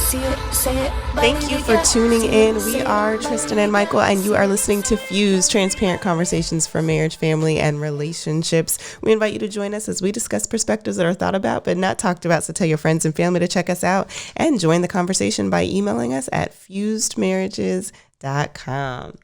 Thank you for tuning in. We are Tristan and Michael, and you are listening to Fuse, Transparent Conversations for Marriage, Family, and Relationships. We invite you to join us as we discuss perspectives that are thought about but not talked about. So tell your friends and family to check us out and join the conversation by emailing us at fusedmarriages.com.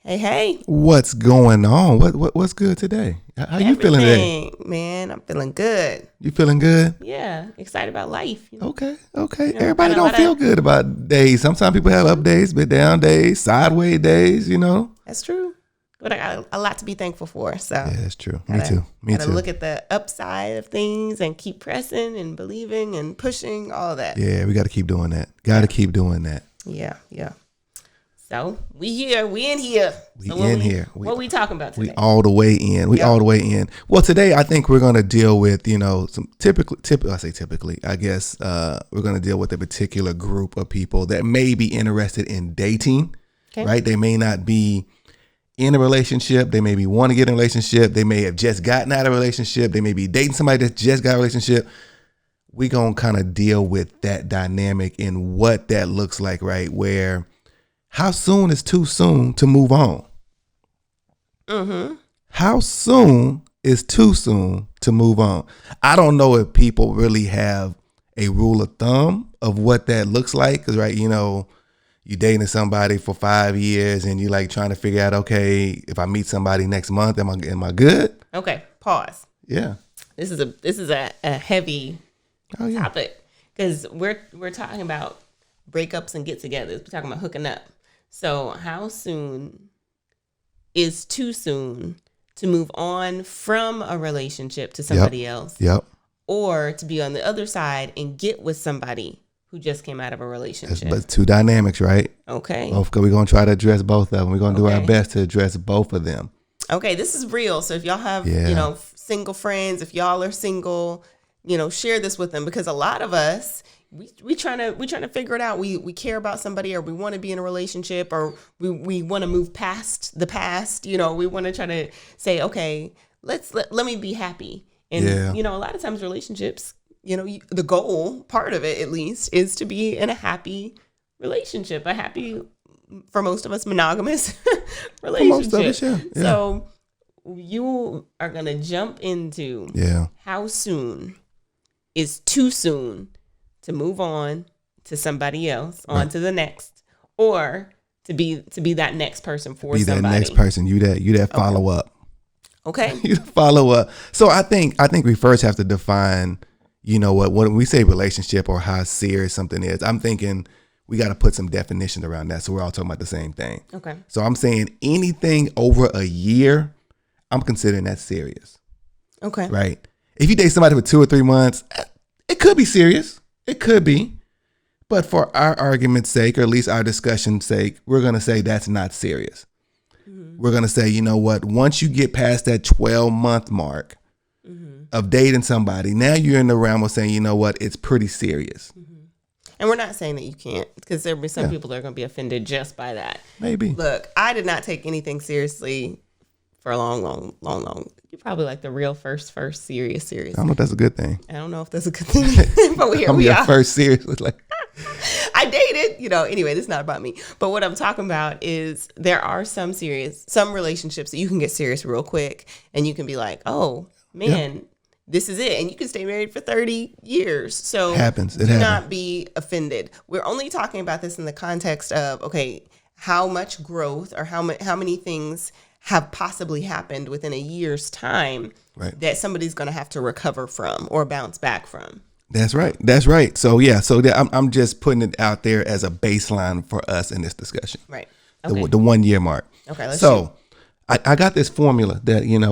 Hey. What's going on? What's good today? How you feeling today? Man, I'm feeling good. You feeling good? Yeah, excited about life. Okay. Everybody don't feel good about days. Sometimes people have up days, bit down days, sideways days, That's true. But I got a lot to be thankful for. So yeah, that's true. Me too. Gotta look at the upside of things and keep pressing and believing and pushing, all of that. Yeah, we got to keep doing that. Got to keep doing that. Yeah. So we in here. What are we talking about today? We all the way in. All the way in. Well, today I think we're going to deal with, some typically, I guess we're going to deal with a particular group of people that may be interested in dating, right? They may not be in a relationship. They maybe want to get in a relationship. They may have just gotten out of a relationship. They may be dating somebody that just got a relationship. We're going to kind of deal with that dynamic and what that looks like, right? Where how soon is too soon to move on? Mm-hmm. How soon is too soon to move on? I don't know if people really have a rule of thumb of what that looks like. Because, right, you dating somebody for 5 years and you like trying to figure out, okay, if I meet somebody next month, am I good? Okay, pause. Yeah. This is a heavy topic because we're talking about breakups and get-togethers. We're talking about hooking up. So how soon is too soon to move on from a relationship to somebody else? Yep. Or to be on the other side and get with somebody who just came out of a relationship? But two dynamics, right? Okay. We're going to try to address both of them. We're going to do our best to address both of them. Okay, this is real. So if y'all have, single friends, if y'all are single, share this with them because a lot of us, we trying to figure it out. We care about somebody or we want to be in a relationship or we want to move past the past. We want to try to say, okay, let me be happy. And, a lot of times relationships, the goal part of it, at least, is to be in a happy relationship, for most of us, monogamous relationship. For most of us, yeah. So you are going to jump into how soon is too soon to move on to somebody else, on to the next, or to be that next person for somebody. Be that next person. You that follow up. Okay. You follow up. So I think we first have to define, when we say relationship or how serious something is. I'm thinking we got to put some definition around that, so we're all talking about the same thing. Okay. So I'm saying anything over a year, I'm considering that serious. Okay. Right. If you date somebody for 2 or 3 months, it could be serious. It could be. But for our argument's sake, or at least our discussion's sake, we're going to say that's not serious. Mm-hmm. We're going to say, once you get past that 12-month mark of dating somebody, now you're in the realm of saying, it's pretty serious. Mm-hmm. And we're not saying that you can't, because there'll be some people that are going to be offended just by that. Maybe. Look, I did not take anything seriously for a long. You're probably like the real first serious. I don't know if that's a good thing. I don't know if that's a good thing, but here we are. First serious was like. I dated, anyway, this is not about me. But what I'm talking about is there are some relationships that you can get serious real quick and you can be like, oh man, this is it. And you can stay married for 30 years. So it happens. Do not be offended. We're only talking about this in the context of, okay, how much growth or how many things have possibly happened within a year's time that somebody's going to have to recover from or bounce back from. That's right. So I'm just putting it out there as a baseline for us in this discussion. Right. Okay. The 1 year mark. Okay. I got this formula that, and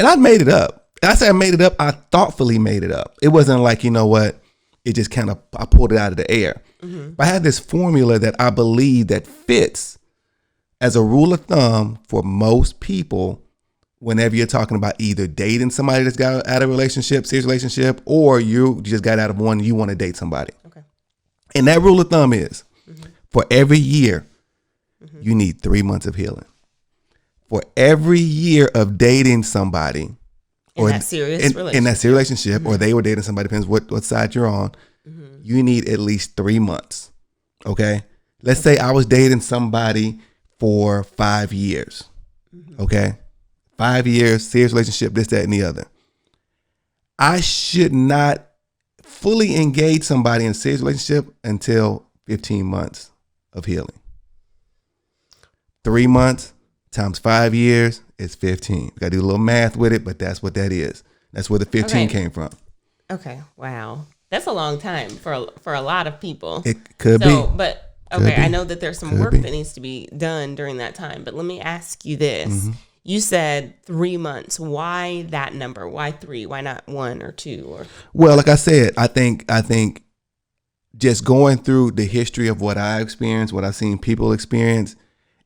I made it up. And I say I made it up. I thoughtfully made it up. It wasn't like, it just kind of, I pulled it out of the air. Mm-hmm. But I had this formula that I believe that fits as a rule of thumb for most people whenever you're talking about either dating somebody that's got out of a serious relationship, or you just got out of one and you want to date somebody. Okay. And that rule of thumb is for every year, you need 3 months of healing. For every year of dating somebody, in that serious relationship, or they were dating somebody, depends what side you're on, you need at least 3 months. Okay. Let's say I was dating somebody for 5 years. Okay. 5 years, serious relationship, this, that, and the other. I should not fully engage somebody in a serious relationship until 15 months of healing. 3 months times 5 years is 15. We got to do a little math with it, but that's what that is. That's where the 15 came from. Okay. Wow. That's a long time for a lot of people. It could be. But okay, I know that there's some work that needs to be done during that time, but let me ask you this. Mm-hmm. You said 3 months. Why that number? Why 3? Why not 1 or 2? Or well, like I said, I think just going through the history of what I experienced, what I've seen people experience,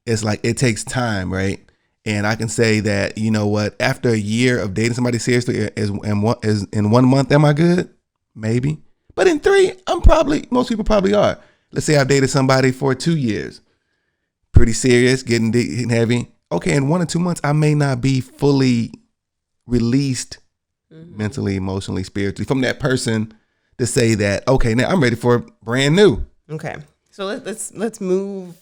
it's like it takes time, right? And I can say that, you know what, after a year of dating somebody seriously, is in 1 month, am I good? Maybe. But in 3, most people probably are. Let's say I've dated somebody for 2 years. Pretty serious, getting heavy. Okay, in 1 or 2 months, I may not be fully released mentally, emotionally, spiritually from that person to say that, okay, now I'm ready for brand new. Okay. So let's move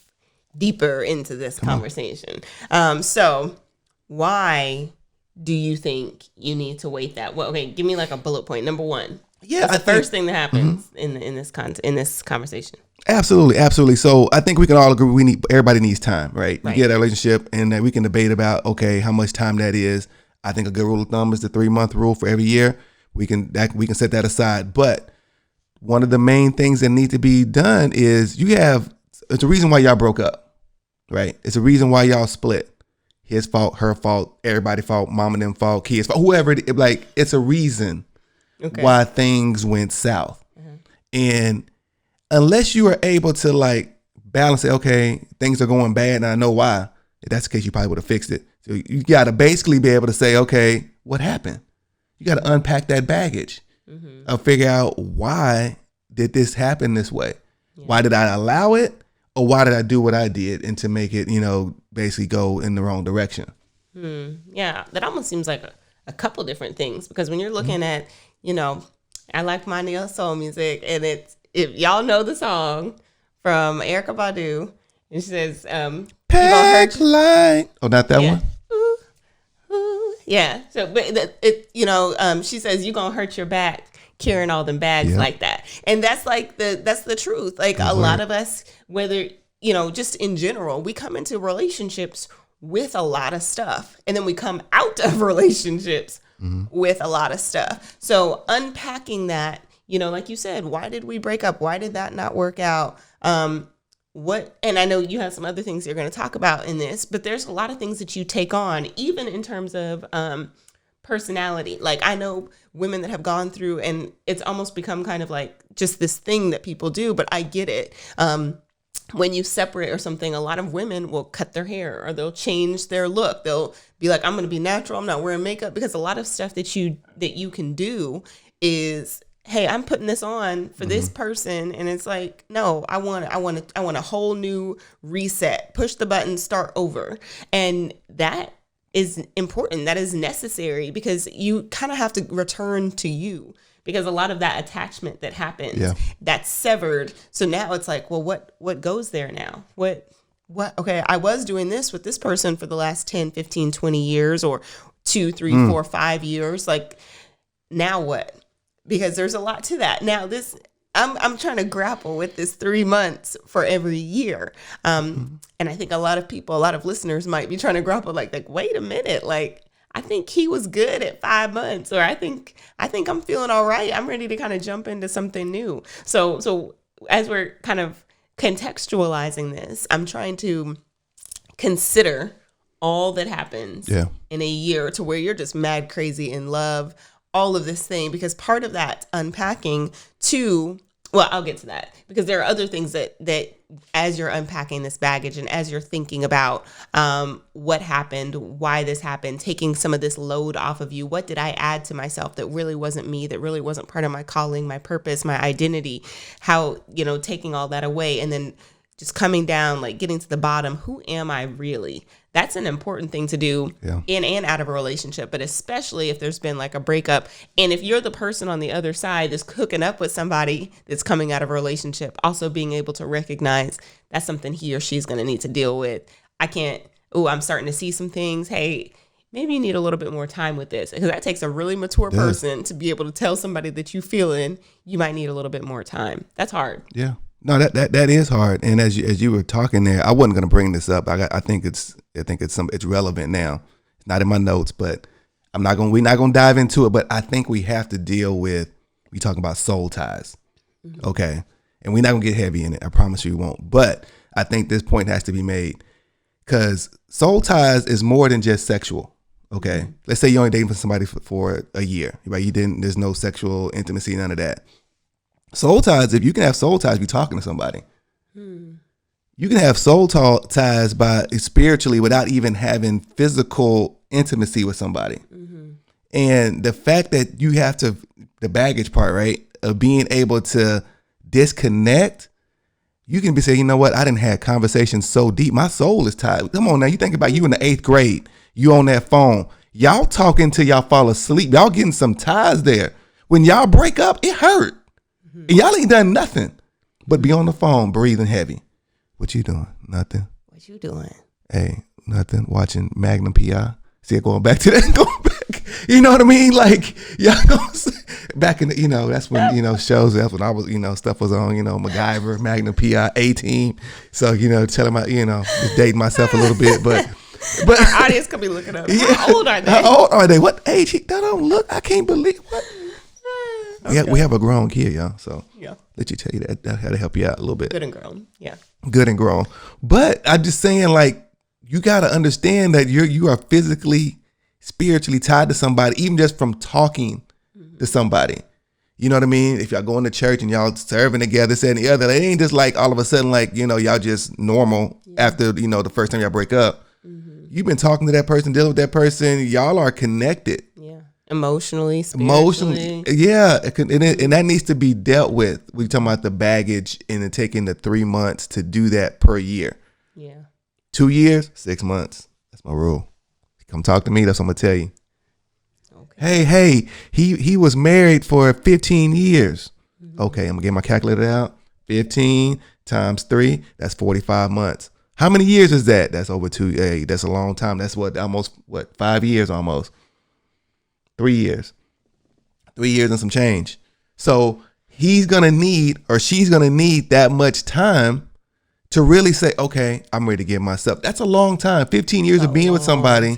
deeper into this conversation. So why do you think you need to wait that? Well, okay, give me like a bullet point. Number 1. Yeah, that's the first thing that happens in this conversation. Absolutely. So I think we can all agree everybody needs time, right? You get a relationship, and we can debate about how much time that is. I think a good rule of thumb is the 3-month rule for every year. We can set that aside. But one of the main things that need to be done is it's a reason why y'all broke up, right? It's a reason why y'all split. His fault, her fault, everybody's fault, mom and them fault, kids fault, whoever. It's a reason why things went south. And unless you are able to balance it, okay, things are going bad and I know why. If that's the case, you probably would have fixed it. So you got to basically be able to say, okay, what happened? You got to unpack that baggage and figure out, why did this happen this way? Yeah. Why did I allow it? Or why did I do what I did, and to make it, basically go in the wrong direction? Yeah, that almost seems like a couple different things, because when you're looking at, I like my neo soul music, and if y'all know the song from Erykah Badu, and she says, Pack Light. Oh, not that one? Ooh, ooh. Yeah. So, but she says, you gonna hurt your back carrying all them bags like that. And that's that's the truth. A lot of us, whether, just in general, we come into relationships with a lot of stuff, and then we come out of relationships with a lot of stuff. So unpacking that, like you said, why did we break up? Why did that not work out? And I know you have some other things you're going to talk about in this, but there's a lot of things that you take on, even in terms of personality. I know women that have gone through, and it's almost become kind of just this thing that people do, but I get it. When you separate or something, a lot of women will cut their hair, or they'll change their look. They'll be like, I'm going to be natural. I'm not wearing makeup, because a lot of stuff that you can do is, hey, I'm putting this on for this person. And it's like, no, I want a whole new reset, push the button, start over. And that is important. That is necessary, because you kind of have to return to you, because a lot of that attachment that happens, that's severed. So now it's like, well, what goes there now? What, okay, I was doing this with this person for the last 10, 15, 20 years, or 2, 3, 4, 5 years. Now what? Because there's a lot to that. Now I'm trying to grapple with this 3 months for every year. And I think a lot of listeners might be trying to grapple wait a minute, I think he was good at 5 months, or I think I'm feeling all right. I'm ready to kind of jump into something new. So as we're kind of contextualizing this, I'm trying to consider all that happens in a year, to where you're just mad crazy in love, all of this thing, because part of that unpacking too, well, I'll get to that, because there are other things that as you're unpacking this baggage, and as you're thinking about what happened, why this happened, taking some of this load off of you, what did I add to myself that really wasn't me, that really wasn't part of my calling, my purpose, my identity, how, taking all that away, and then just coming down, like getting to the bottom. Who am I really? That's an important thing to do in and out of a relationship, but especially if there's been like a breakup. And if you're the person on the other side that's hooking up with somebody that's coming out of a relationship, also being able to recognize that's something he or she's going to need to deal with. I'm starting to see some things. Hey, maybe you need a little bit more time with this, because that takes a really mature person to be able to tell somebody that you feeling you might need a little bit more time. That's hard. Yeah. No, that is hard. And as you were talking there, I wasn't going to bring this up. I think it's relevant now. It's not in my notes, but we're not going to dive into it. But I think we have to deal with, we talking about soul ties. Mm-hmm. Okay. And we're not going to get heavy in it. I promise you we won't. But I think this point has to be made, because soul ties is more than just sexual. Okay. Mm-hmm. Let's say you're only dating for somebody for a year, right? There's no sexual intimacy, none of that. Soul ties, if you can have soul ties, be talking to somebody. You can have soul ties by spiritually without even having physical intimacy with somebody. Mm-hmm. And the fact that you have to, the baggage part, right, of being able to disconnect, you can be saying, you know what, I didn't have conversations so deep. My soul is tired. Come on now, you think about you in the 8th grade, you on that phone, y'all talking till y'all fall asleep. Y'all getting some ties there. When y'all break up, it hurt. And y'all ain't done nothing but be on the phone breathing heavy. What you doing? Nothing. What you doing? Hey, nothing. Watching Magnum PI. See, going back to that. Going back. You know what I mean? Like, y'all back in the, that's when, shows, that's when I was, stuff was on, MacGyver, Magnum PI, A-Team. So, telling my, just dating myself a little bit, but our audience could be looking up. Yeah. How old are they? How old are they? What age? That don't look, I can't believe what. Okay. We have a grown kid, y'all. So let you tell you that had to help you out a little bit. Good and grown. Yeah. Good and grown. But I'm just saying, like, you got to understand that you are physically, spiritually tied to somebody, even just from talking to somebody. You know what I mean? If y'all going to church and y'all serving together, this and the other, it ain't just like all of a sudden, like, y'all just normal after, the first time y'all break up. Mm-hmm. You've been talking to that person, dealing with that person. Y'all are connected. Yeah. Emotionally, spiritually. Yeah. And that needs to be dealt with. We're talking about the baggage and it taking the 3 months to do that per year. Yeah. 2 years, 6 months. That's my rule. Come talk to me. That's what I'm going to tell you. Okay. Hey, he was married for 15 years. Mm-hmm. Okay, I'm going to get my calculator out. 15 times 3, that's 45 months. How many years is that? That's over 2. Hey, that's a long time. That's almost 5 years almost. 3 years. 3 years and some change. So he's going to need, or she's going to need that much time to really say, okay, I'm ready to give myself. That's a long time. 15 years of being with somebody.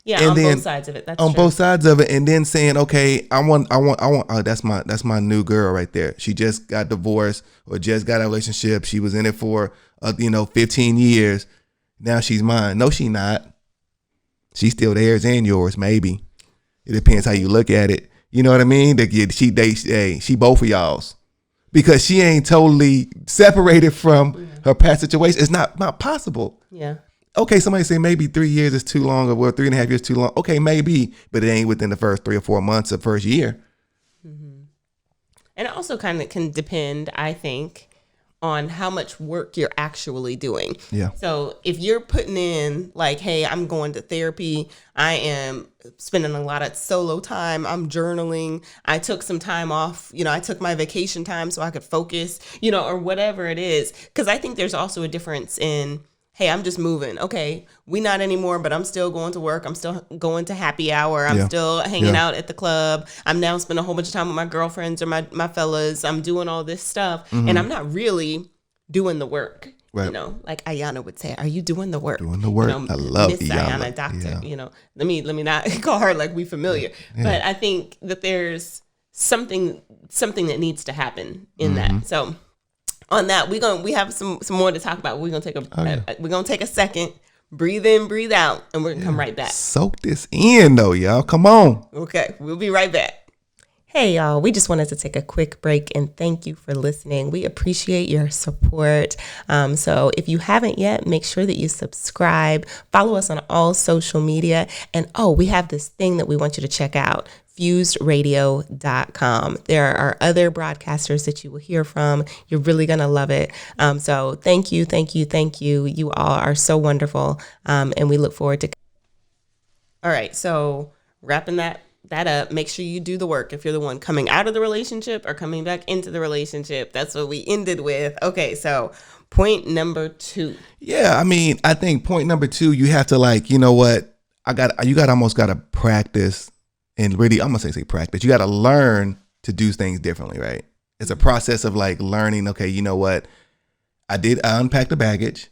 Yeah, and on both sides of it. That's on both sides of it, and then saying, okay, I want. Oh, that's my new girl right there. She just got divorced or just got a relationship. She was in it for 15 years. Now she's mine. No, she not. She's still theirs and yours. Maybe it depends how you look at it. You know what I mean? She both of y'all's, because she ain't totally separated from her past situation. It's not possible. Yeah. Okay, somebody say maybe 3 years is too long, or 3.5 years too long. Okay, maybe, but it ain't within the first 3 or 4 months of first year. Mm-hmm. And it also kind of can depend, I think, on how much work you're actually doing. Yeah. So if you're putting in like, hey, I'm going to therapy, I am spending a lot of solo time, I'm journaling, I took some time off, I took my vacation time so I could focus, or whatever it is. Because I think there's also a difference in, hey, I'm just moving. Okay, we not anymore, but I'm still going to work. I'm still going to happy hour. I'm still hanging out at the club. I'm now spending a whole bunch of time with my girlfriends or my fellas. I'm doing all this stuff. Mm-hmm. And I'm not really doing the work. Right. Like Ayana would say, are you doing the work? Doing the work. I love Miss Ayana, doctor. Yeah. Let me not call her like we familiar. Yeah. But I think that there's something that needs to happen in that. So on that, we have some more to talk about. We're gonna take a second, breathe in, breathe out, and we're gonna come right back. Soak this in though, y'all. Come on. Okay, we'll be right back. Hey y'all, we just wanted to take a quick break and thank you for listening. We appreciate your support. So if you haven't yet, make sure that you subscribe, follow us on all social media, and we have this thing that we want you to check out. fusedradio.com. There are other broadcasters that you will hear from. You're really going to love it. So thank you. You all are so wonderful. And we look forward to. All right. So wrapping that up, make sure you do the work. If you're the one coming out of the relationship or coming back into the relationship, that's what we ended with. Okay. So point number 2. Yeah. I mean, I think point number 2, you have to you know what? You almost got to practice. And really, I'm going to say practice. You got to learn to do things differently, right? It's a process of learning, okay, you know what? I unpacked the baggage.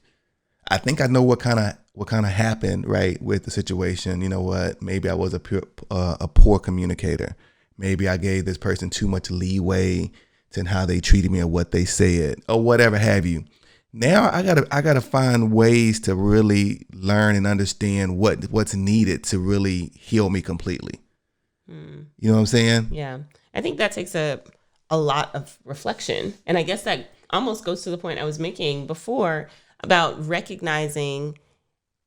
I think I know what kind of happened, right, with the situation. You know what? Maybe I was a poor communicator. Maybe I gave this person too much leeway to how they treated me or what they said or whatever have you. Now I gotta find ways to really learn and understand what's needed to really heal me completely. You know what I'm saying? Yeah. I think that takes a lot of reflection. And I guess that almost goes to the point I was making before about recognizing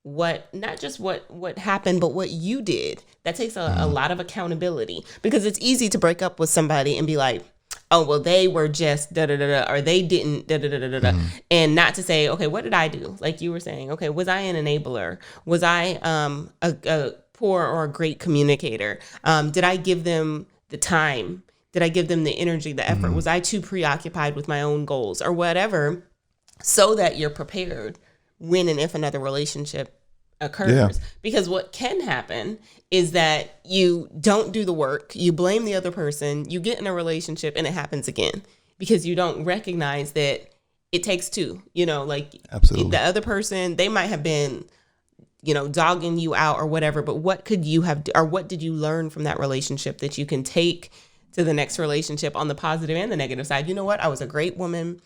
not just what happened, but what you did. That takes a lot of accountability, because it's easy to break up with somebody and be like, oh, well, they were just da-da-da-da, or they didn't da-da-da-da-da. And not to say, okay, what did I do? Like you were saying, okay, was I an enabler? Was I a poor or a great communicator? Did I give them the time? Did I give them the energy, the effort? Was I too preoccupied with my own goals or whatever, so that you're prepared when and if another relationship occurs? Yeah. Because what can happen is that you don't do the work, you blame the other person, you get in a relationship and it happens again, because you don't recognize that it takes two, Absolutely. The other person, they might have been dogging you out or whatever, but what could you have, or what did you learn from that relationship that you can take to the next relationship on the positive and the negative side? You know what? I was a great woman.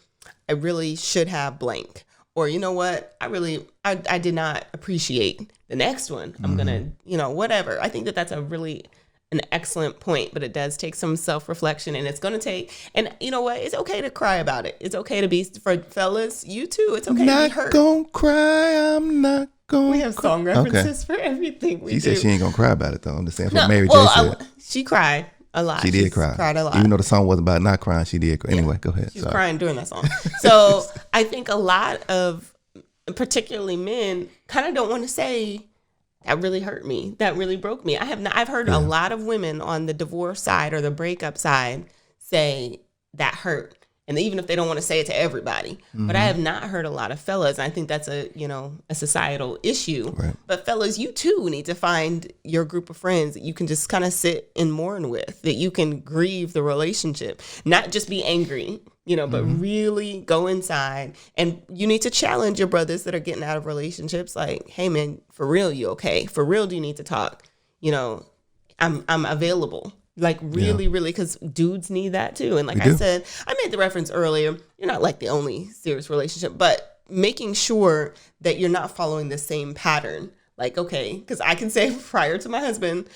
I really should have blank. Or you know what? I did not appreciate the next one. I'm going to, whatever. I think that's an excellent point, but it does take some self-reflection, and it's going to take, and you know what? It's okay to cry about it. It's okay to be, for fellas, you too. It's okay to be hurt. Not gonna cry. I'm not going. We have song references for everything we do. She said she ain't gonna cry about it though. I'm just saying what Mary J said. She cried a lot. She did cry. Cried a lot. Even though the song wasn't about not crying, she did cry. Anyway, go ahead. She was crying during that song. So I think a lot of, particularly men, kind of don't want to say, that really hurt me, that really broke me. I've heard a lot of women on the divorce side or the breakup side say that hurt. And even if they don't want to say it to everybody, but I have not heard a lot of fellas. And I think that's a societal issue. Right. But fellas, you too need to find your group of friends that you can just kind of sit and mourn with, that you can grieve the relationship, not just be angry, but really go inside. And you need to challenge your brothers that are getting out of relationships. Like, hey man, for real, you okay? For real, do you need to talk? I'm available. Like really, because dudes need that too. And like I said, I made the reference earlier, you're not like the only serious relationship, but making sure that you're not following the same pattern. Like, okay, because I can say prior to my husband,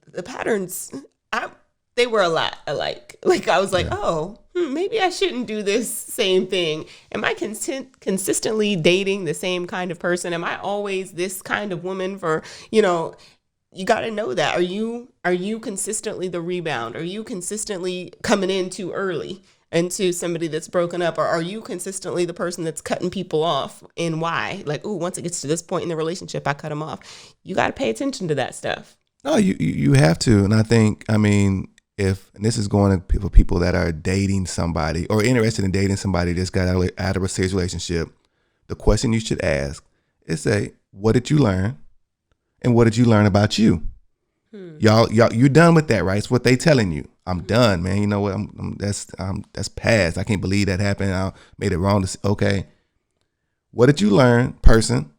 the patterns, they were a lot alike. Like I was like, maybe I shouldn't do this same thing. Am I consistently dating the same kind of person? Am I always this kind of woman for, you got to know that. Are you consistently the rebound? Are you consistently coming in too early into somebody that's broken up? Or are you consistently the person that's cutting people off? And why? Like, once it gets to this point in the relationship, I cut them off. You got to pay attention to that stuff. No, you have to. And I think, and this is going to for people that are dating somebody or interested in dating somebody that's got out of a serious relationship, the question you should ask is say, what did you learn? And what did you learn about you? Y'all, you're done with that, right? It's what they telling you. I'm done, man. You know what? That's past. I can't believe that happened. I made it wrong. Okay. What did you learn, person,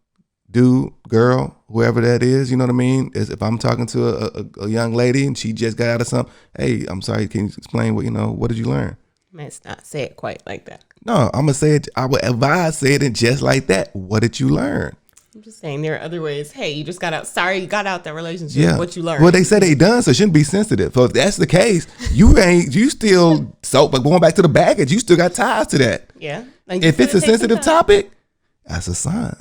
dude, girl, whoever that is? You know what I mean? If I'm talking to a young lady and she just got out of something, hey, I'm sorry. Can you explain what did you learn? Let's not say it quite like that. No, I'm gonna say it. I would advise say it just like that. What did you learn? I'm just saying there are other ways. Hey, you just got out. Sorry, you got out that relationship. Yeah. What you learned? Well, they said they done, so it shouldn't be sensitive. So if that's the case, you still but going back to the baggage, you still got ties to that. Yeah. Like if it's a sensitive topic, that's a sign.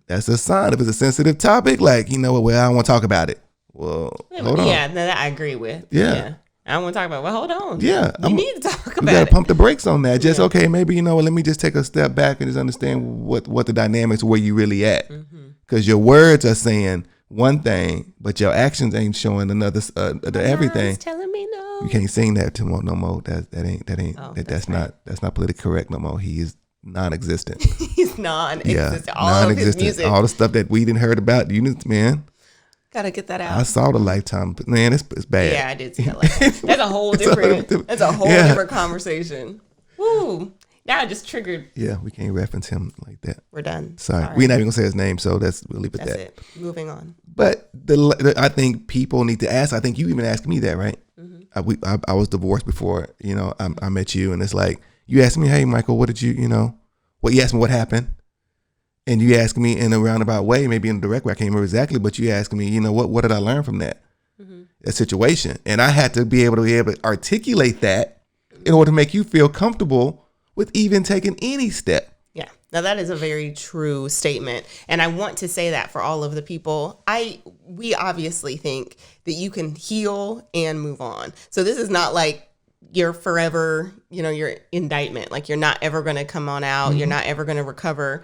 That's a sign. If it's a sensitive topic, like, well, I don't want to talk about it. well, hold on. Yeah, that I agree with. Yeah. I don't want to talk about, well, hold on. Yeah. We need to talk about it. You got to pump the brakes on that. Just, okay, maybe, let me just take a step back and just understand what the dynamics, where you really at. Because your words are saying one thing, but your actions ain't showing another, everything. Telling me no. You can't sing that to no more. That's not politically correct no more. He is non-existent. He's non-existent. Yeah, all non-existent. of his music. All the stuff that we didn't heard about, man. Gotta get that out. I saw the Lifetime, but man, it's bad. Yeah, I did see that. That's a whole different. That's a whole different conversation. Woo! Now it just triggered. Yeah, we can't reference him like that. We're done. Sorry, we're not even gonna say his name, so we'll leave it That's that. it. Moving on. But I think people need to ask. I think you even asked me that, right? I was divorced before. I met you, and it's like you asked me, "Hey, Michael, what did you you asked me what happened?" And you asked me in a roundabout way, maybe in a direct way, I can't remember exactly, but you asked me, what did I learn from that situation? And I had to be able to articulate that in order to make you feel comfortable with even taking any step. Yeah. Now that is a very true statement. And I want to say that for all of the people, we obviously think that you can heal and move on. So this is not like your forever, your indictment. Like you're not ever going to come on out. You're not ever going to recover.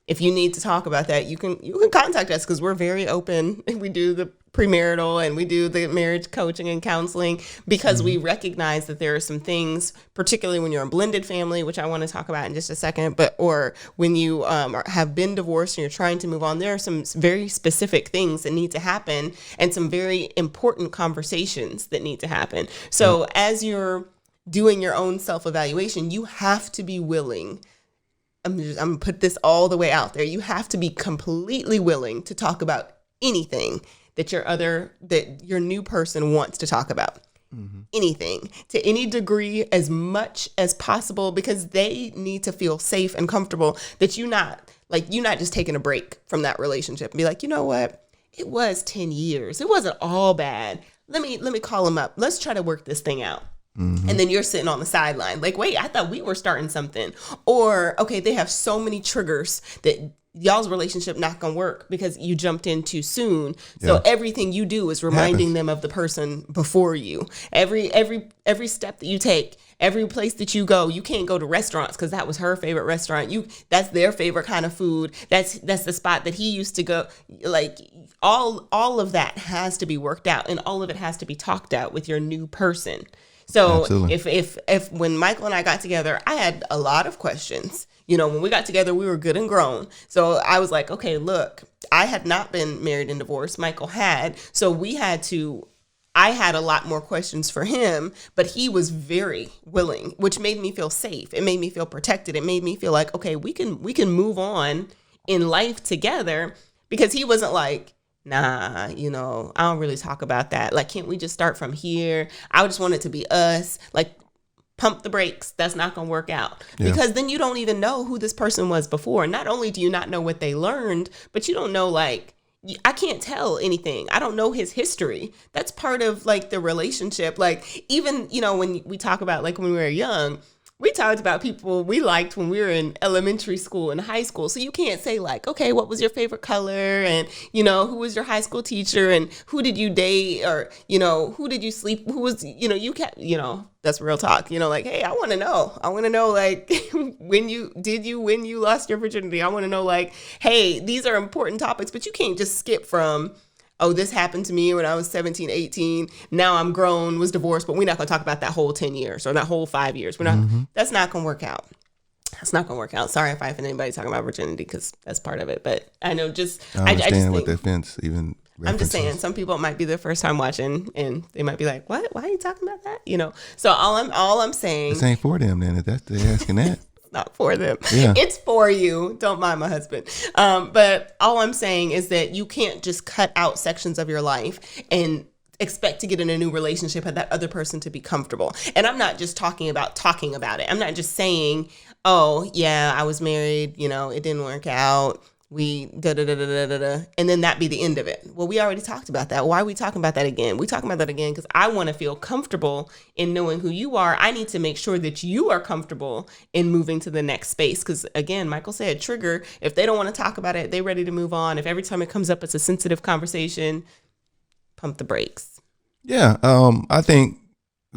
If you need to talk about that, you can contact us because we're very open. We do the premarital and we do the marriage coaching and counseling because we recognize that there are some things, particularly when you're a blended family, which I want to talk about in just a second, or when you have been divorced and you're trying to move on, there are some very specific things that need to happen and some very important conversations that need to happen. So as you're doing your own self-evaluation, you have to be willing. I'm going to put this all the way out there. You have to be completely willing to talk about anything that your new person wants to talk about. Anything to any degree, as much as possible, because they need to feel safe and comfortable that you're not just taking a break from that relationship and be like, you know what? It was 10 years. It wasn't all bad. Let me call him up. Let's try to work this thing out. And then you're sitting on the sideline like, wait, I thought we were starting something. Or, okay, they have so many triggers that y'all's relationship not gonna work because you jumped in too soon. So everything you do is reminding them of the person before you. Every step that you take, every place that you go, you can't go to restaurants because that was her favorite restaurant. That's their favorite kind of food. That's the spot that he used to go. Like all of that has to be worked out, and all of it has to be talked out with your new person. So if when Michael and I got together, I had a lot of questions. When we got together, we were good and grown. So I was like, okay, look, I had not been married and divorced. Michael had. So I had a lot more questions for him, but he was very willing, which made me feel safe. It made me feel protected. It made me feel like, okay, we can move on in life together, because he wasn't like, nah, I don't really talk about that. Like, can't we just start from here? I just want it to be us. Like, pump the brakes. That's not going to work out. Because then you don't even know who this person was before. Not only do you not know what they learned, but you don't know, like, I can't tell anything. I don't know his history. That's part of like the relationship. Like, even, when we talk about like when we were young, we talked about people we liked when we were in elementary school and high school. So you can't say like, okay, what was your favorite color? And, who was your high school teacher? And who did you date? Or, who did you sleep? Who was, you kept, that's real talk. Like, hey, I want to know. I want to know, like, when you lost your virginity. I want to know, like, hey, these are important topics, but you can't just skip from, oh, this happened to me when I was 17, 18. Now I'm grown, was divorced, but we're not going to talk about that whole 10 years or that whole 5 years. That's not going to work out. That's not going to work out. Sorry if I offend anybody talking about virginity, because that's part of it. But I know I understand what the offense even references. I'm just saying, some people might be their first time watching and they might be like, what? Why are you talking about that? So all I'm saying. This ain't for them then, if they're asking that. Not for them. Yeah. It's for you. Don't mind my husband. But all I'm saying is that you can't just cut out sections of your life and expect to get in a new relationship and that other person to be comfortable. And I'm not just talking about it. I'm not just saying, oh, yeah, I was married, it didn't work out. We da-da-da-da-da-da, and then that be the end of it. Well, we already talked about that. Why are we talking about that again? We talking about that again because I want to feel comfortable in knowing who you are. I need to make sure that you are comfortable in moving to the next space. Because again, Michael said, trigger, if they don't want to talk about it, they're ready to move on. If every time it comes up, it's a sensitive conversation, pump the brakes? Yeah, I think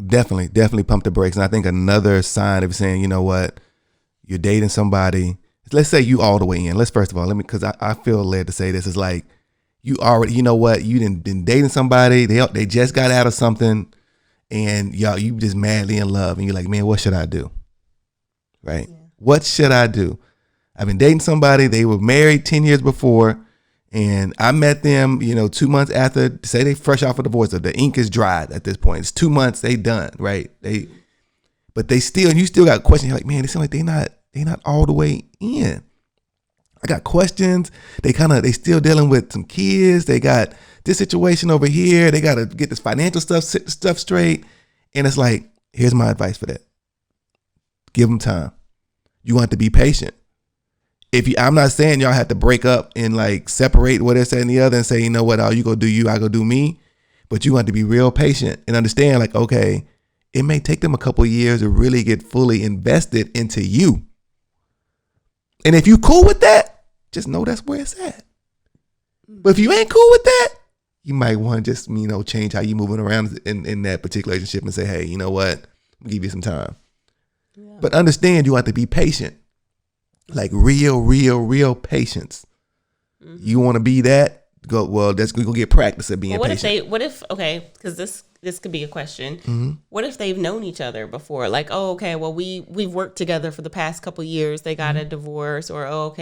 definitely pump the brakes. And I think another sign of saying, you know what, you're dating somebody. Let's say you all the way in. First of all, because I feel led to say this is like you already, you know what, you didn't been dating somebody. They just got out of something, and you just madly in love, and you're like, man, what should I do? Right? Yeah. What should I do? I've been dating somebody. They were married 10 years before. And I met them, 2 months after, say they fresh off a divorce, the ink is dried at this point. It's 2 months, they done, right? But you still got questions. You're like, man, it seems like they not all the way in. I got questions. They still dealing with some kids. They got this situation over here. They got to get this financial stuff straight. And it's like, here's my advice for that. Give them time. You want to be patient. I'm not saying y'all have to break up and like separate what they're saying the other and say, you know what, you go do you, I go do me. But you want to be real patient and understand like, okay, it may take them a couple of years to really get fully invested into you. And if you cool with that, just know that's where it's at. But if you ain't cool with that, you might want to just, change how you moving around in that particular relationship and say, hey, you know what, I'll give you some time. Yeah. But understand you have to be patient. Like real patience. Mm-hmm. You want to be that? That's go get practice at being patient. Because this could be a question. Mm-hmm. What if they've known each other before? Like, we've worked together for the past couple of years. They got a divorce, or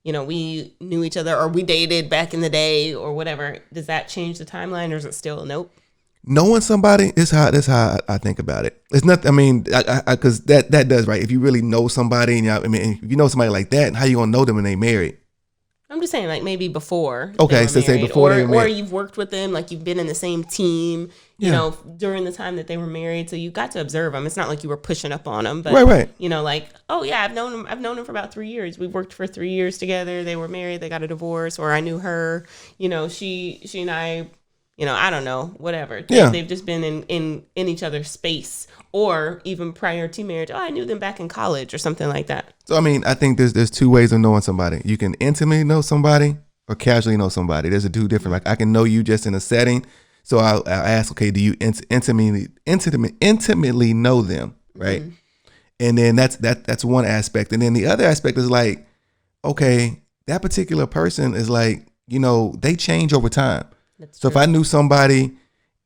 we knew each other, or we dated back in the day, or whatever. Does that change the timeline, or is it still a nope? Knowing somebody that's how I think about it. It's not. I mean, because that does, right. If you really know somebody, and if you know somebody like that, how you gonna know them when they married? I'm just saying, like maybe before. Okay, so say before they were married, or you've worked with them, like you've been in the same team, during the time that they were married, so you got to observe them. It's not like you were pushing up on them, but right. Like, oh yeah, I've known him for about 3 years. We've worked for 3 years together. They were married. They got a divorce, or I knew her. She and I. I don't know, whatever. They've just been in each other's space, or even prior to marriage. Oh, I knew them back in college or something like that. So, I think there's two ways of knowing somebody. You can intimately know somebody or casually know somebody. There's a two different, like I can know you just in a setting. So I'll ask, okay, do you intimately know them? Right. Mm-hmm. And then that's one aspect. And then the other aspect is like, okay, that particular person is like, they change over time. So if I knew somebody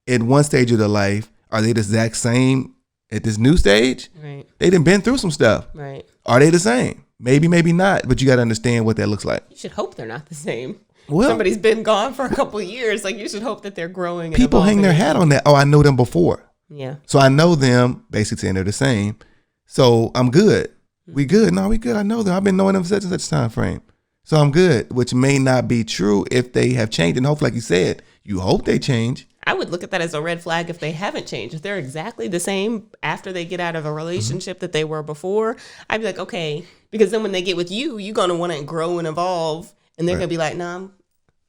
at one stage of their life, are they the exact same at this new stage? Right. They done been through some stuff. Right. Are they the same? Maybe not. But you got to understand what that looks like. You should hope they're not the same. Well, somebody's been gone for a couple of years. Like you should hope that they're growing. And people hang their hat on that. Oh, I know them before. Yeah. So I know them, basically saying they're the same. So I'm good. We good. No, we good. I know them. I've been knowing them for such and such time frame. So I'm good, which may not be true if they have changed. And hopefully, like you said, you hope they change. I would look at that as a red flag if they haven't changed. If they're exactly the same after they get out of a relationship that they were before, I'd be like, okay. Because then when they get with you, you're going to want to grow and evolve. And they're going to be like, nah,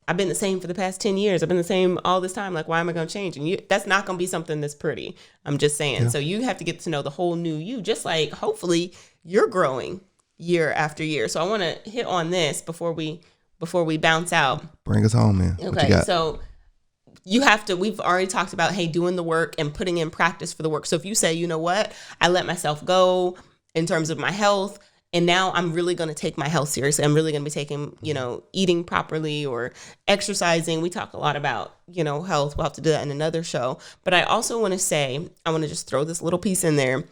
I've been the same for the past 10 years. I've been the same all this time. Like, why am I going to change? And that's not going to be something that's pretty. I'm just saying. Yeah. So you have to get to know the whole new you, just like hopefully you're growing year after year. So I want to hit on this before we bounce out. Bring us home, man. Okay, so we've already talked about, hey, doing the work and putting in practice for the work. So if you say, you know what, I let myself go in terms of my health, and now I'm really going to take my health seriously. I'm really going to be taking, eating properly or exercising. We talk a lot about, health. We'll have to do that in another show. But I also want to say, I want to just throw this little piece in there.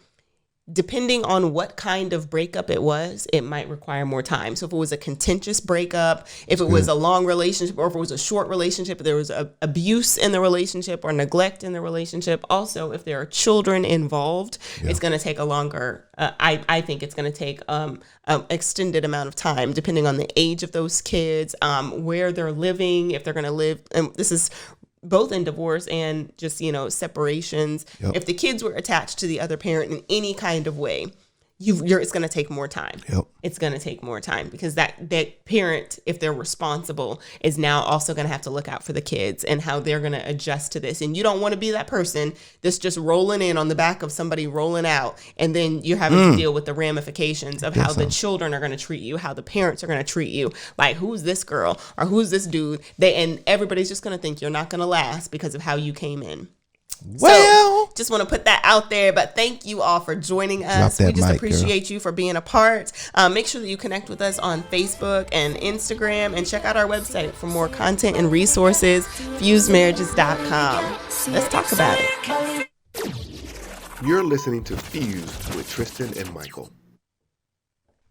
Depending on what kind of breakup it was, it might require more time. So if it was a contentious breakup, if it was a long relationship, or if it was a short relationship, if there was abuse in the relationship or neglect in the relationship. Also, if there are children involved, it's going to take a longer, I think it's going to take an extended amount of time, depending on the age of those kids, where they're living, if they're going to live. And this is both in divorce and just, separations. Yep. If the kids were attached to the other parent in any kind of way, it's going to take more time. Yep. It's going to take more time because that parent, if they're responsible, is now also going to have to look out for the kids and how they're going to adjust to this. And you don't want to be that person that's just rolling in on the back of somebody rolling out, and then you're having to deal with the ramifications of how the children are going to treat you, how the parents are going to treat you. Like, who's this girl or who's this dude? And everybody's just going to think you're not going to last because of how you came in. Well, so just want to put that out there, but thank you all for joining us. We just appreciate you for being a part. Make sure that you connect with us on Facebook and Instagram, and check out our website for more content and resources, fusedmarriages.com. Let's talk about it. You're listening to Fused with Tristan and Michael.